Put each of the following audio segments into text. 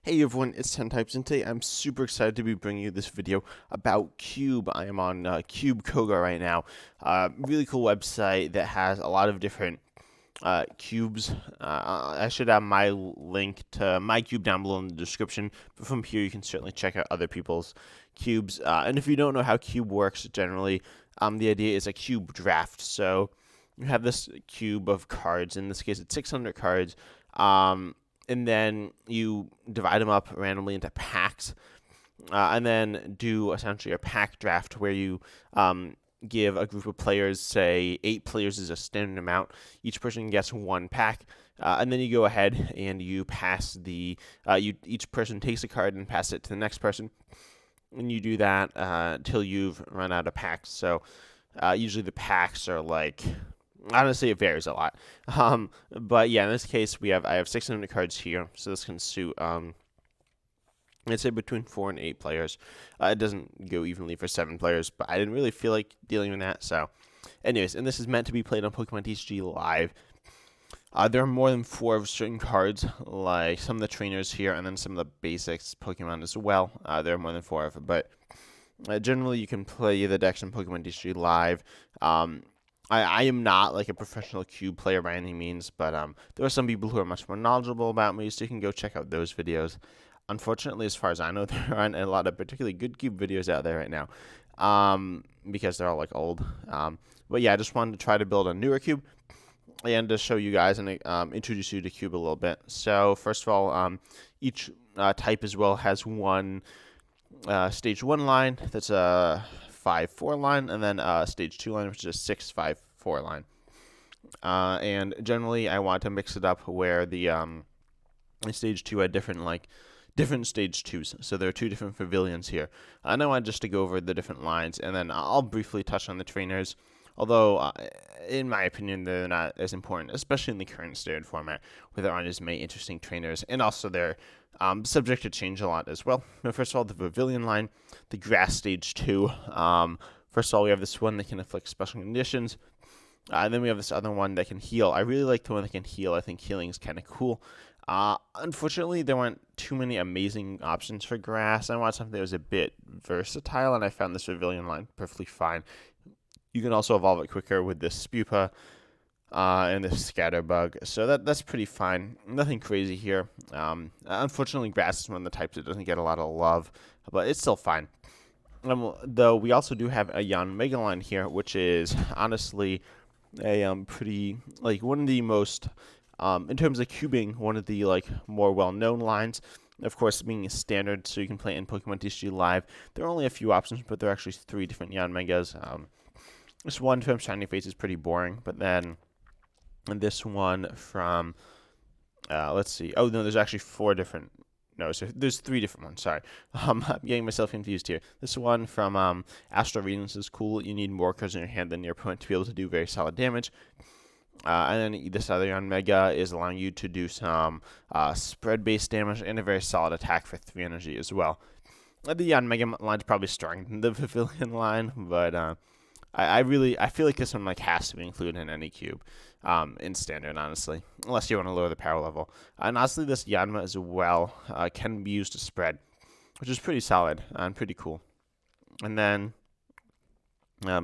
Hey everyone, it's 10 Types, and today I'm super excited to be bringing you this video about Cube. I am on Cube Koga right now. Really cool website that has a lot of different cubes. I should have my link to my cube down below in the description, but from here you can certainly check out other people's cubes. And if you don't know how Cube works generally, the idea is a cube draft. So you have this cube of cards. In this case, it's 600 cards. And then you divide them up randomly into packs, and then do essentially a pack draft where you give a group of players, say 8 players is a standard amount. Each person gets one pack, and then you go ahead and you pass each person takes a card and pass it to the next person, and you do that until you've run out of packs. So usually the packs are like, honestly, it varies a lot. But yeah, in this case, I have 600 cards here, so this can suit I'd say between 4 and 8 players. It doesn't go evenly for 7 players, but I didn't really feel like dealing with that. So, anyways, and this is meant to be played on Pokemon TCG Live. There are more than 4 of certain cards, like some of the trainers here, and then some of the basics Pokemon as well. There are more than 4 of it, but generally you can play the decks on Pokemon TCG Live. I am not like a professional cube player by any means, but there are some people who are much more knowledgeable about me, so you can go check out those videos. Unfortunately, as far as I know, there aren't a lot of particularly good cube videos out there right now, because they're all like old. But yeah, I just wanted to try to build a newer cube and to show you guys and introduce you to cube a little bit. So first of all, each type as well has one stage 1 line that's a 5-4 line, and then stage 2 line, which is a 6-5-4 line. And generally, I want to mix it up where the stage 2 had different stage 2s. So there are 2 different pavilions here. And I want just to go over the different lines, and then I'll briefly touch on the trainers. Although, in my opinion, they're not as important, especially in the current standard format, where there aren't as many interesting trainers, and also they're subject to change a lot as well. Now, first of all, the Pavilion line, the Grass Stage 2. First of all, we have this one that can inflict special conditions. And then we have this other one that can heal. I really like the one that can heal. I think healing is kind of cool. Unfortunately, there weren't too many amazing options for grass. I wanted something that was a bit versatile, and I found this Pavilion line perfectly fine. You can also evolve it quicker with this Spupa and this Scatterbug, so that's pretty fine. Nothing crazy here. Unfortunately, grass is one of the types that doesn't get a lot of love, but it's still fine. Though we also do have a Yanmega line here, which is honestly a pretty, like, one of the most, in terms of cubing, one of the like more well-known lines. Of course, being a standard, so you can play in Pokemon TCG Live. There are only a few options, but there are actually 3 different Yanmegas. This one from Shiny Face is pretty boring, but then this one from, let's see. Oh, no, there's actually 4 different. No, so there's 3 different ones. Sorry. I'm getting myself confused here. This one from Astral Radiance is cool. You need more cards in your hand than your opponent to be able to do very solid damage. And then this other Yanmega is allowing you to do some spread-based damage and a very solid attack for 3 energy as well. The Yanmega line is probably stronger than the Pavilion line, but I feel like this one like has to be included in any cube, in standard, honestly, unless you want to lower the power level. And honestly, this Yanma as well can be used to spread, which is pretty solid and pretty cool. And then,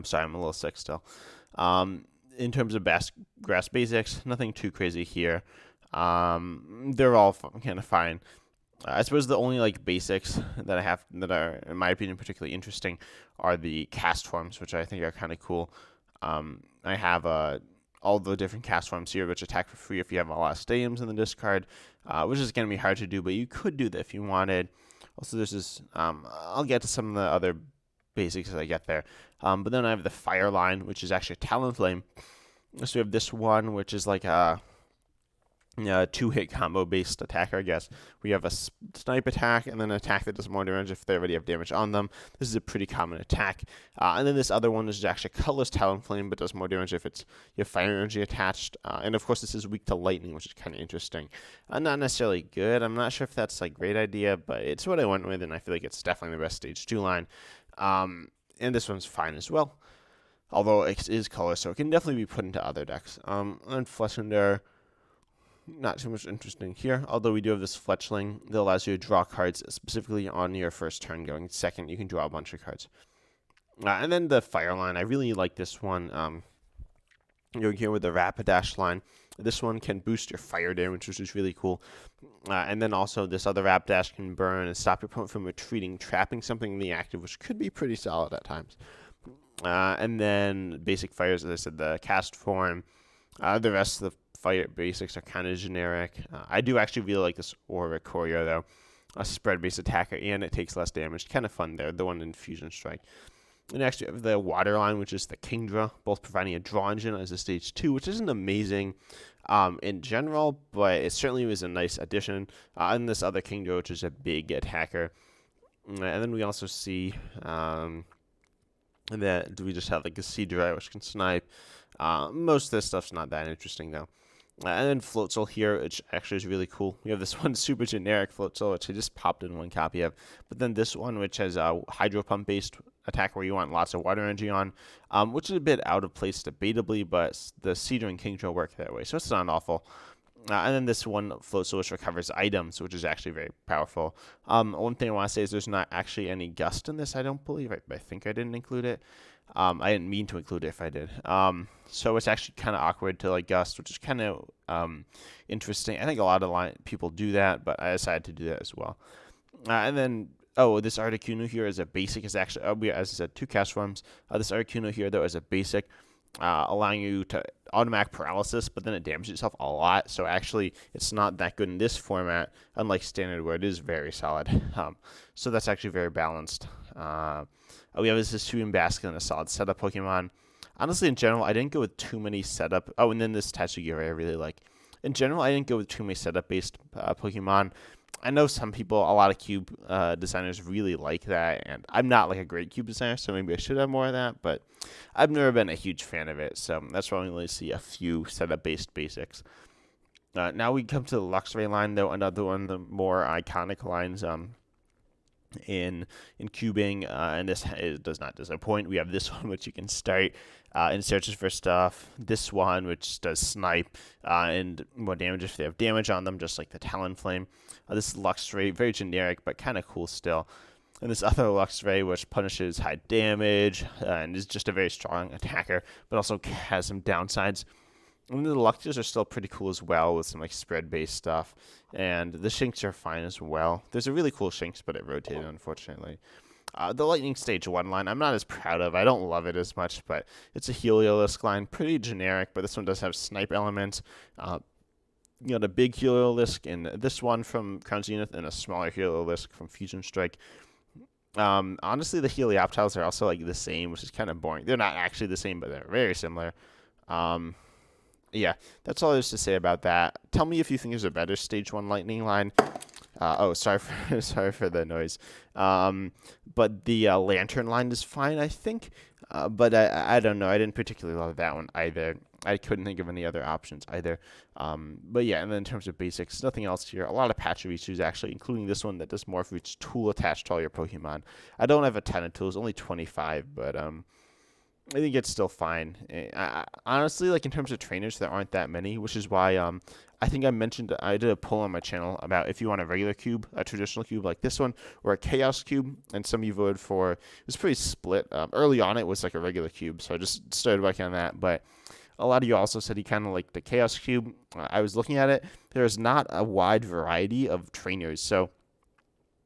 sorry, I'm a little sick still. In terms of grass basics, nothing too crazy here. They're all kind of fine. I suppose the only like basics that I have that are, in my opinion, particularly interesting are the cast forms, which I think are kind of cool. I have all the different cast forms here, which attack for free if you have a lot of stadiums in the discard, which is going to be hard to do, but you could do that if you wanted. Also, there's this, I'll get to some of the other basics as I get there. But then I have the Fire line, which is actually Talonflame. So we have this one, which is like a 2-hit combo based attacker, I guess. We have a snipe attack and then an attack that does more damage if they already have damage on them. This is a pretty common attack. And then this other one is actually colorless Talonflame, but does more damage if you have fire energy attached. And of course, this is weak to lightning, which is kind of interesting. Not necessarily good. I'm not sure if that's a great idea, but it's what I went with, and I feel like it's definitely the best stage 2 line. And this one's fine as well, although it is color, so it can definitely be put into other decks. And Fleshender, not too much interesting here, although we do have this fletchling that allows you to draw cards specifically on your first turn. Going second, you can draw a bunch of cards. And then the fire line, I really like this one. Going here with the Rapidash line. This one can boost your fire damage, which is really cool. And then also this other Rapidash can burn and stop your opponent from retreating, trapping something in the active, which could be pretty solid at times. And then basic fires, as I said, the cast form. The rest of the fire basics are kind of generic. I do actually really like this Aura Courier, though. A spread-based attacker, and it takes less damage. Kind of fun there, the one in Fusion Strike. And next we have the water line, which is the Kingdra, both providing a draw engine as a stage 2, which isn't amazing in general, but it certainly was a nice addition. And this other Kingdra, which is a big attacker. And then we also see that we just have like a Seadra, which can snipe. Most of this stuff's not that interesting, though. And then Floatzel here, which actually is really cool. We have this one super generic Floatzel, which I just popped in one copy of. But then this one, which has a Hydro Pump-based attack where you want lots of water energy on, which is a bit out of place debatably, but the Cedar and Kingdra work that way, so it's not awful. And then this one Floatzel, which recovers items, which is actually very powerful. One thing I want to say is there's not actually any Gust in this, I don't believe. I think I didn't include it. I didn't mean to include it if I did. So it's actually kind of awkward to like Gust, which is kind of interesting. I think a lot of people do that, but I decided to do that as well. And then, this Articuno here is a basic. Is actually, as I said, 2 cast forms. This Articuno here, though, is a basic, allowing you to automatic paralysis, but then it damages itself a lot. So actually, it's not that good in this format, unlike standard, where it is very solid. So that's actually very balanced. We have this Hisuian Basket and a solid setup Pokemon. Honestly, in general, I didn't go with too many setup. Oh, and then this Tatsugiri I really like. In general, I didn't go with too many setup-based Pokemon. I know some people, a lot of cube designers really like that, and I'm not like a great cube designer, so maybe I should have more of that, but I've never been a huge fan of it, so that's why we only see a few setup-based basics. Now we come to the Luxray line, though, another one of the more iconic lines in cubing, and this does not disappoint. We have this one, which you can start in searches for stuff. This one, which does snipe and more damage if they have damage on them, just like the Talonflame. This Luxray, very generic, but kind of cool still. And this other Luxray, which punishes high damage and is just a very strong attacker, but also has some downsides. And the Luxrays are still pretty cool as well, with some like spread-based stuff. And the Shinx are fine as well. There's a really cool Shinx, but it rotated, unfortunately. The Lightning Stage 1 line, I'm not as proud of. I don't love it as much, but it's a Heliolisk line. Pretty generic, but this one does have Snipe elements. The big Heliolisk in this one from Crown Zenith, and a smaller Heliolisk from Fusion Strike. Honestly, the Helioptiles are also like the same, which is kind of boring. They're not actually the same, but they're very similar. Yeah, that's all there's to say about that. Tell me if you think there's a better Stage 1 Lightning line. Sorry for the noise. But the Lantern line is fine, I think. But I don't know. I didn't particularly love that one either. I couldn't think of any other options either. But yeah, and then in terms of basics, nothing else here. A lot of Pachirisus, actually, including this one that does more for each tool attached to all your Pokemon. I don't have a ton of tools, only 25, but I think it's still fine. Honestly, like in terms of trainers, there aren't that many, which is why I think I did a poll on my channel about if you want a regular cube, a traditional cube like this one, or a Chaos cube, and some of you voted for. It was pretty split. Early on, it was like a regular cube, so I just started working on that. But a lot of you also said you kind of like the Chaos cube. I was looking at it. There's not a wide variety of trainers, so.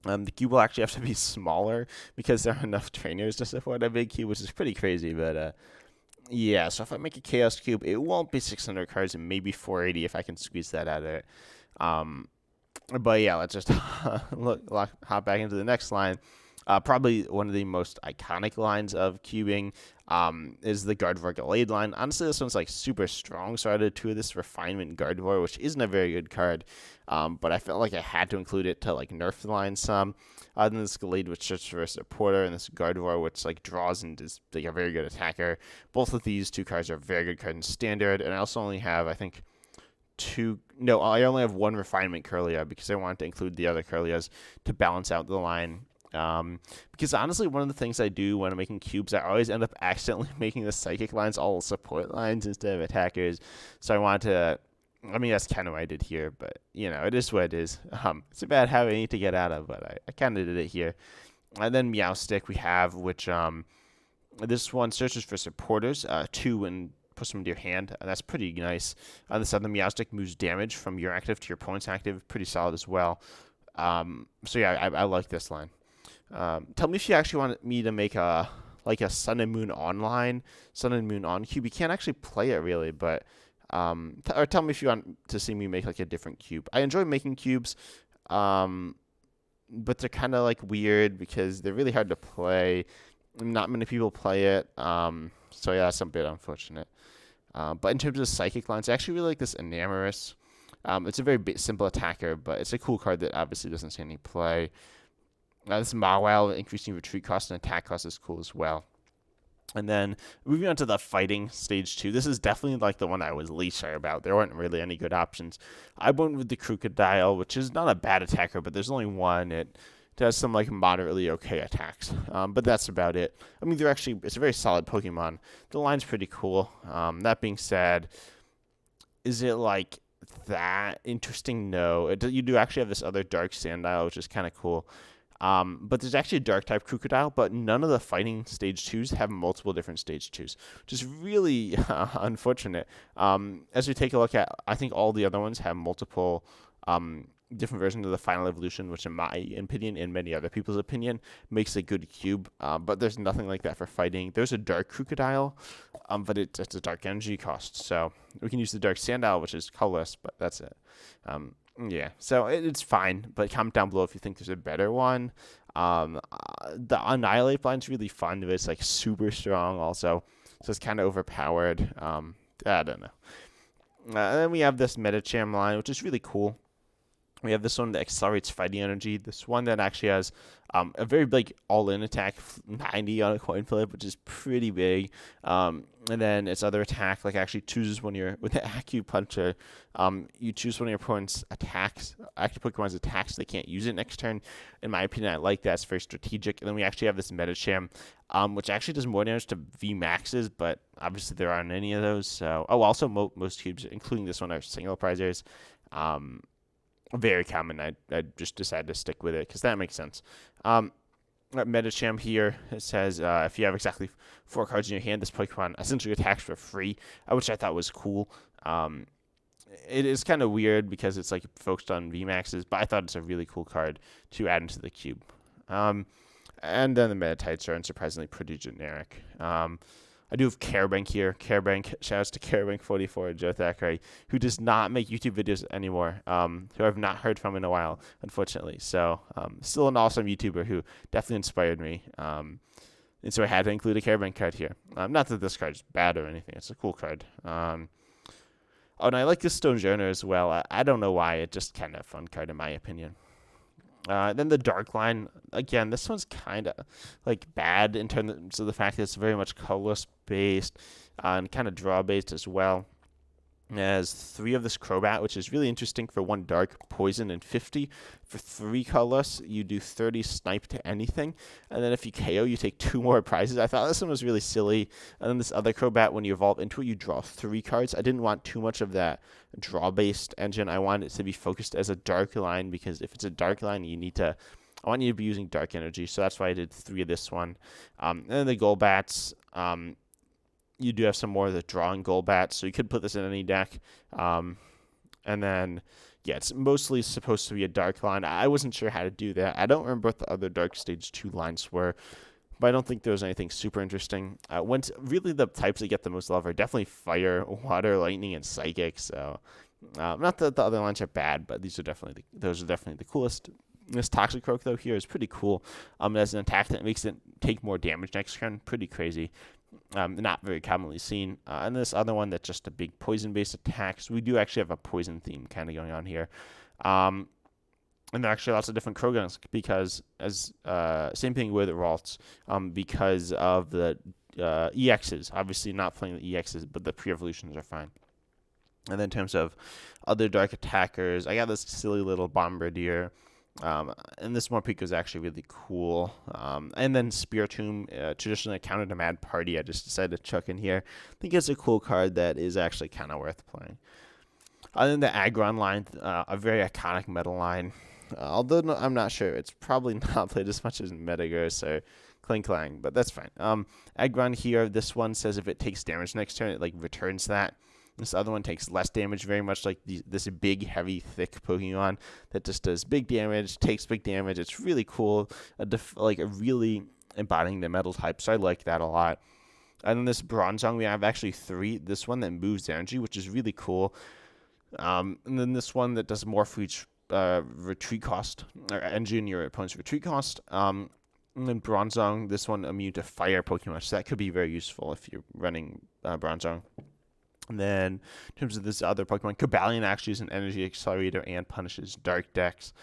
The cube will actually have to be smaller because there are enough trainers to support a big cube, which is pretty crazy. But yeah, so if I make a Chaos cube, it won't be 600 cards and maybe 480 if I can squeeze that out of it. But yeah, let's just hop back into the next line. Probably one of the most iconic lines of cubing is the Gardevoir Gallade line. Honestly, this one's like super strong, so I added 2 of this Refinement Gardevoir, which isn't a very good card, but I felt like I had to include it to like nerf the line some. Then this Gallade, which searches for a supporter, and this Gardevoir, which like draws and is like a very good attacker. Both of these 2 cards are very good cards in Standard, and I also only have, I think, I only have 1 Refinement Kirlia because I wanted to include the other Kirlias to balance out the line. Because honestly, one of the things I do when I'm making cubes, I always end up accidentally making the psychic lines all support lines instead of attackers. So I wanted to I mean, that's kind of what I did here, but you know, it is what it is. It's a bad habit I need to get out of, but I kind of did it here. And then Meowstick we have, which this one searches for supporters, two, and puts them into your hand. That's pretty nice. On this other Meowstick moves damage from your active to your opponent's active. Pretty solid as well. So yeah, I like this line. Tell me if you actually want me to make a like a Sun and Moon online, Sun and Moon on cube. You can't actually play it really, but or tell me if you want to see me make like a different cube. I enjoy making cubes, but they're kind of like weird because they're really hard to play. Not many people play it, so yeah, that's a bit unfortunate. But in terms of psychic lines, I actually really like this Enamorous. It's a very simple attacker, but it's a cool card that obviously doesn't see any play. This Mawile, increasing retreat cost and attack cost, is cool as well. And then moving on to the fighting stage 2, this is definitely like the one I was least sure about. There weren't really any good options. I went with the Crocodile, which is not a bad attacker, but there's only one. It does some like moderately okay attacks, but that's about it. I mean, it's a very solid Pokemon. The line's pretty cool. That being said, is it like that interesting? No. You do actually have this other Dark Sandile, which is kind of cool. But there's actually a dark type Crocodile, but none of the fighting stage 2s have multiple different stage 2s, which is really unfortunate. As we take a look at, I think all the other ones have multiple different versions of the final evolution, which in my opinion and many other people's opinion makes a good cube. But there's nothing like that for fighting. There's a dark Crocodile, but it's a dark energy cost. So we can use the dark Sandile, which is colorless, but that's it. Yeah, so it's fine, but comment down below if you think there's a better one. The Annihilate line's really fun, but it's like super strong also, so it's kind of overpowered. I don't know. And then we have this Medicham line, which is really cool. We have this one that accelerates fighting energy. This one that actually has a very big all-in attack, 90 on a coin flip, which is pretty big. And then its other attack, like actually chooses with the Acupuncture, you choose one of your opponent's attacks, active Pokemon's attacks, so they can't use it next turn. In my opinion, I like that. It's very strategic. And then we actually have this Medicham, which actually does more damage to V maxes, but obviously there aren't any of those. So, also most cubes, including this one, are single prizers. Very common. I just decided to stick with it because that makes sense. Medicham here, it says if you have exactly 4 cards in your hand, this Pokemon essentially attacks for free, which I thought was cool. It is kind of weird because it's like focused on VMAXs, but I thought it's a really cool card to add into the cube. And then the Metatypes are unsurprisingly pretty generic. I do have Carebank here. Carebank, shout out to Carebank44 and Joe Thackeray, who does not make YouTube videos anymore, who I've not heard from in a while, unfortunately. So, still an awesome YouTuber who definitely inspired me. And so I had to include a Carebank card here. Not that this card is bad or anything. It's a cool card. And I like this Stonjourner as well. I don't know why. It's just kind of a fun card in my opinion. Then the Dark line, again, this one's kind of like bad in terms of the fact that it's very much colorless based and kind of draw based as well. It has 3 of this Crobat, which is really interesting for 1 dark, poison, and 50. For 3 colorless, you do 30 snipe to anything. And then if you KO, you take 2 more prizes. I thought this one was really silly. And then this other Crobat, when you evolve into it, you draw 3 cards. I didn't want too much of that draw-based engine. I wanted it to be focused as a dark line, because if it's a dark line, I want you to be using dark energy. So that's why I did 3 of this one. And then the Golbats, you do have some more of the drawing Golbats, so you could put this in any deck. And then, yeah, it's mostly supposed to be a dark line. I wasn't sure how to do that. I don't remember what the other Dark Stage 2 lines were, but I don't think there was anything super interesting. Really the types that get the most love are definitely Fire, Water, Lightning, and Psychic. So, not that the other lines are bad, but those are definitely the coolest. This Toxicroak, though, here is pretty cool. It has an attack that makes it take more damage next turn. Pretty crazy. Not very commonly seen. And this other one that's just a big poison-based attack. So we do actually have a poison theme kind of going on here. And there are actually lots of different Krogans because, same thing with Ralts, because of the EXs. Obviously not playing the EXs, but the pre-evolutions are fine. And then in terms of other dark attackers, I got this silly little Bombardier. And this Morpeko is actually really cool. And then Spiritomb, traditionally a counter to Mad Party, I just decided to chuck in here. I think it's a cool card that is actually kind of worth playing. Other than the Aggron line, a very iconic metal line. Although I'm not sure, it's probably not played as much as Metagross or Kling Klang, but that's fine. Aggron here, this one says if it takes damage next turn, it like returns that. This other one takes less damage, very much like this big, heavy, thick Pokemon that just does big damage, takes big damage. It's really cool, like a really embodying the metal type, so I like that a lot. And then this Bronzong, we have actually 3. This one that moves energy, which is really cool. And then this one that does more for each retreat cost, or energy in your opponent's retreat cost. And then Bronzong, this one immune to fire Pokemon, so that could be very useful if you're running Bronzong. And then, in terms of this other Pokemon, Cobalion actually is an energy accelerator and punishes Dark Decks.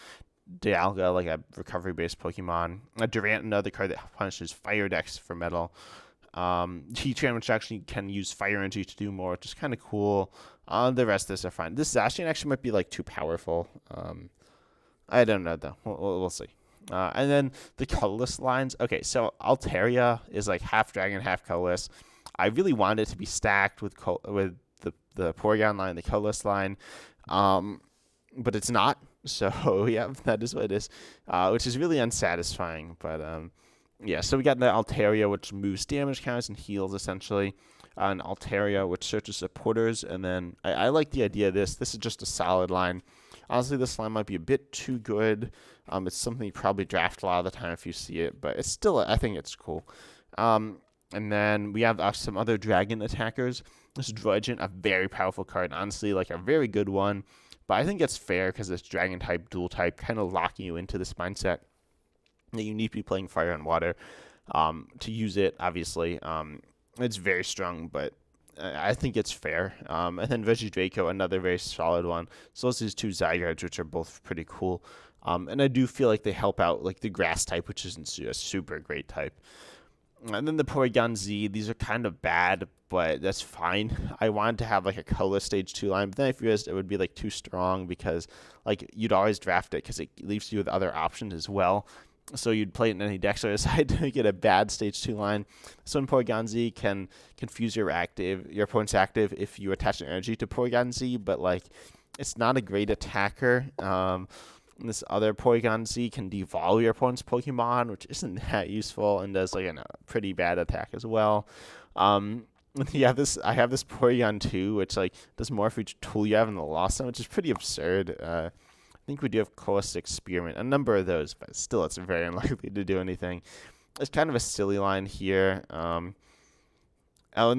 Dialga, like a recovery-based Pokemon. Durant, another card that punishes Fire Decks for Metal. Heatran, which actually can use Fire Energy to do more, which is kind of cool. The rest of this are fine. This Zacian actually might be like too powerful. I don't know though. We'll see. And then the colorless lines. Okay, so Altaria is like half dragon, half colorless. I really wanted it to be stacked with the Porygon line, the colorless line, but it's not. So yeah, that is what it is, which is really unsatisfying. But yeah, so we got the Altaria, which moves damage counters and heals essentially. An Altaria, which searches supporters, and then I like the idea of this. This is just a solid line. Honestly, this line might be a bit too good. It's something you probably draft a lot of the time if you see it, but it's still, I think it's cool. And then we have some other dragon attackers. This Droidgent, a very powerful card, honestly, like a very good one. But I think it's fair because it's dragon type, dual type, kind of locking you into this mindset that you need to be playing fire and water to use it, obviously. It's very strong, but I think it's fair. And then Regidraco, another very solid one. So those 2 Zygardes, which are both pretty cool. And I do feel like they help out like the grass type, which isn't a super great type. And then the Porygon Z, these are kind of bad, but that's fine. I wanted to have like a colorless stage 2 line, but then I realized it would be like too strong because like you'd always draft it because it leaves you with other options as well. So you'd play it in any deck, so I decided to get a bad stage 2 line. So in Porygon Z can confuse your opponent's active if you attach an energy to Porygon Z, but like it's not a great attacker. This other Porygon Z can devolve your opponent's Pokemon, which isn't that useful, and does like a pretty bad attack as well. I have this Porygon 2, which like does more for each tool you have in the lost zone, which is pretty absurd. I think we do have Coast Experiment, a number of those, but still it's very unlikely to do anything. It's kind of a silly line here. And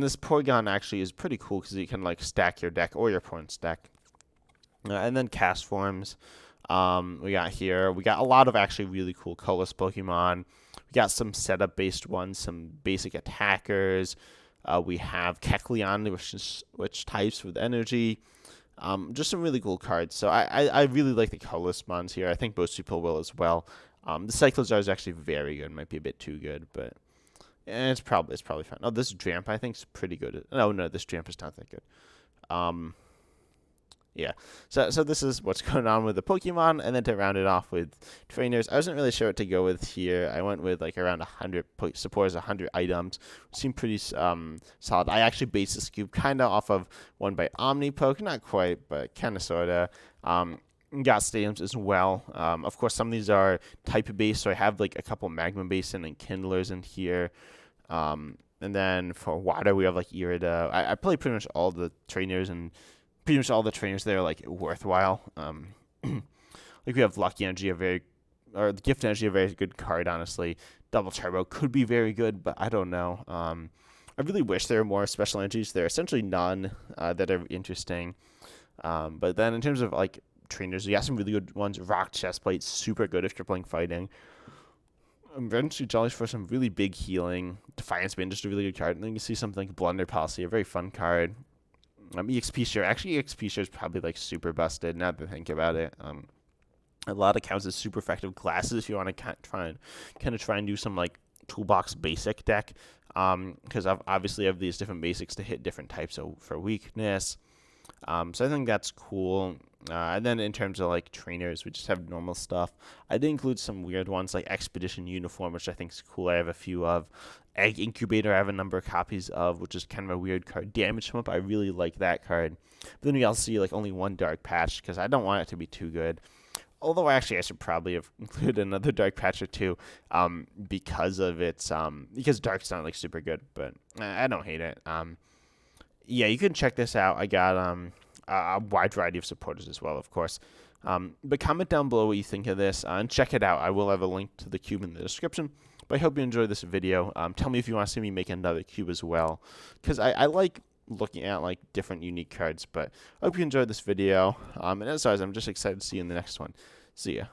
this Porygon actually is pretty cool because you can like stack your deck or your opponent's deck. And then Cast Forms. We got a lot of actually really cool colorless Pokemon. We got some setup based ones, some basic attackers. We have Kecleon, which types with energy. Just some really cool cards. So I really like the colorless ones here. I think most people will as well. The Cyclozar is actually very good. Might be a bit too good, but it's probably fine. Oh, this Dramp I think is pretty good. No, this Dramp is not that good. Yeah, so this is what's going on with the Pokemon, and then to round it off with trainers, I wasn't really sure what to go with here. I went with like around 100 supporters, 100 items, which seemed pretty solid. I actually based this cube kind of off of one by Omnipoke, not quite, but kind of sorta. Got stadiums as well. Of course, some of these are type based, so I have like a couple Magma Basin and Kindlers in here. And then for water, we have like Irida. I play pretty much all the trainers and pretty much all the trainers there are like worthwhile. Like we have Lucky Energy, the Gift Energy, a very good card, honestly. Double Turbo could be very good, but I don't know. I really wish there were more special energies. There are essentially none that are interesting. But then in terms of like trainers, you got some really good ones. Rock Chestplate, super good if you're playing fighting. Eventually Jolly for some really big healing. Defiance Bane, just a really good card. And then you can see something like Blunder Policy, a very fun card. EXP Share. Actually, EXP Share is probably like super busted now that I think about it. A lot of counts as super effective classes if you want to try and do some like toolbox basic deck. Because obviously I have these different basics to hit different types for weakness. So I think that's cool. And then in terms of like trainers, we just have normal stuff. I did include some weird ones like Expedition Uniform, which I think is cool. I have a few of. Egg Incubator, I have a number of copies of, which is kind of a weird card. Damage Pump, I really like that card. But then we also see like only one Dark Patch because I don't want it to be too good. Although actually I should probably have included another Dark Patch or two, because of its because Dark's not like super good, but I don't hate it. Yeah, you can check this out. I got a wide variety of supporters as well, of course. But comment down below what you think of this and check it out. I will have a link to the cube in the description. But I hope you enjoyed this video. Tell me if you want to see me make another cube as well, because I like looking at like different unique cards. But I hope you enjoyed this video. And as always, I'm just excited to see you in the next one. See ya.